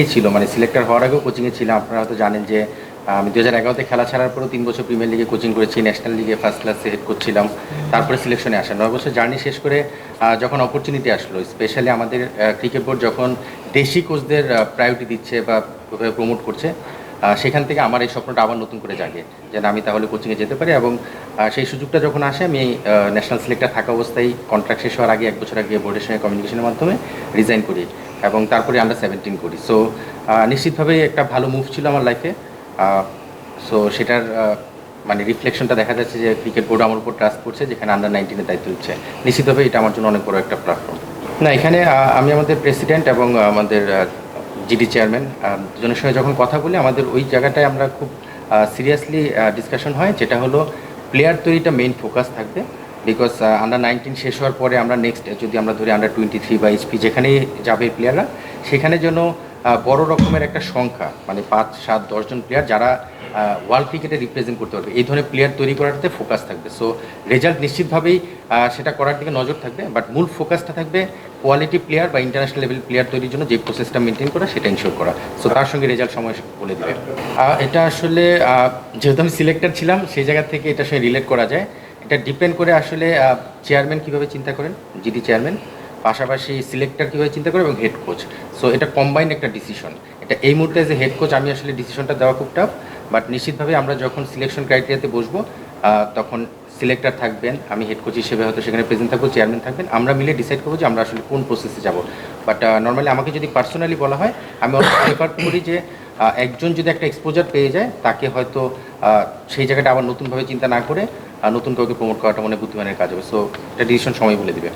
ছিল মানে সিলেক্টর হওয়ার আগেও কোচিংয়ে ছিলাম। আপনারা হয়তো জানেন যে আমি 2011-তে খেলা ছাড়ার পরও 3 বছর প্রিমিয়ার লিগে কোচিং করেছি, ন্যাশনাল লিগে ফার্স্ট ক্লাসে হেড কোচ ছিলাম। তারপরে সিলেকশনে আসা 9 বছর জার্নি শেষ করে যখন অপরচুনিটি আসলো, স্পেশালি আমাদের ক্রিকেট বোর্ড যখন দেশি কোচদের প্রায়োরিটি দিচ্ছে বা ওভাবে প্রমোট করছে, সেখান থেকে আমার এই স্বপ্নটা আবার নতুন করে জাগে যে না, আমি তাহলে কোচিংয়ে যেতে পারি। এবং সেই সুযোগটা যখন আসে, আমি ন্যাশনাল সিলেক্টর থাকা অবস্থায় কন্ট্রাক্ট শেষ হওয়ার আগে 1 বছর আগে বোর্ডের সঙ্গে কমিউনিকেশনের মাধ্যমে রিজাইন করি এবং তারপরে আন্ডার 17 করি। সো নিশ্চিতভাবেই একটা ভালো মুভ ছিল আমার লাইফে। সো সেটার মানে রিফ্লেকশনটা দেখা যাচ্ছে যে ক্রিকেট বোর্ড আমার উপর ট্রাস্ট করছে, যেখানে আন্ডার 19-এর দায়িত্ব দিচ্ছে। নিশ্চিতভাবে এটা আমার জন্য অনেক বড় একটা প্ল্যাটফর্ম। না, এখানে আমি আমাদের প্রেসিডেন্ট এবং আমাদের জিডি চেয়ারম্যান দুজনের সঙ্গে যখন কথা বলি, আমাদের ওই জায়গাটায় আমরা খুব সিরিয়াসলি ডিসকাশন হয়, যেটা হলো প্লেয়ার তৈরিটা মেইন ফোকাস থাকবে। বিকজ আন্ডার 19 শেষ হওয়ার পরে আমরা নেক্সট যদি আমরা ধরি আন্ডার 23 বা এইচপি যেখানেই যাবে প্লেয়াররা, সেখানে যেন বড় রকমের একটা সংখ্যা মানে 5, 7, 10 জন প্লেয়ার যারা ওয়ার্ল্ড ক্রিকেটে রিপ্রেজেন্ট করতে পারবে, এই ধরনের প্লেয়ার তৈরি করাতে ফোকাস থাকবে। সো রেজাল্ট নিশ্চিতভাবেই সেটা করার দিকে নজর থাকবে, বাট মূল ফোকাসটা থাকবে কোয়ালিটি প্লেয়ার বা ইন্টারন্যাশনাল লেভেল প্লেয়ার তৈরির জন্য যে প্রসেসটা মেনটেন করা, সেটা ইনশিওর করা। সো তার সঙ্গে রেজাল্ট সময় বলে দেবে। এটা আসলে যেহেতু আমি সিলেক্টর ছিলাম, সেই জায়গা থেকে এটার সঙ্গে রিলেট করা যায়। এটা ডিপেন্ড করে আসলে চেয়ারম্যান কীভাবে চিন্তা করেন, জিডি চেয়ারম্যান, পাশাপাশি সিলেক্টর কীভাবে চিন্তা করে, এবং হেড কোচ। সো এটা কম্বাইন্ড একটা ডিসিশন। এটা এই মুহূর্তে যে হেড কোচ আমি আসলে ডিসিশনটা দেওয়া খুব টাফ, বাট নিশ্চিতভাবে আমরা যখন সিলেকশন ক্রাইটেরিয়াতে বসবো, তখন সিলেক্টর থাকবেন, আমি হেড কোচ হিসেবে হয়তো সেখানে প্রেজেন্ট থাকবো, চেয়ারম্যান থাকবেন, আমরা মিলে ডিসাইড করবো যে আমরা আসলে কোন প্রসেসে যাব। বাট নর্মালি আমাকে যদি পার্সোনালি বলা হয়, আমি অনেক প্রেফার করি যে একজন যদি একটা এক্সপোজার পেয়ে যায়, তাকে হয়তো সেই জায়গাটা আবার নতুনভাবে চিন্তা না করে নতুন কাউকে প্রমোট করাটা মনে বুদ্ধিমানের কাজ হবে। সো এটা ডিসিশন সময় বলে দিবে।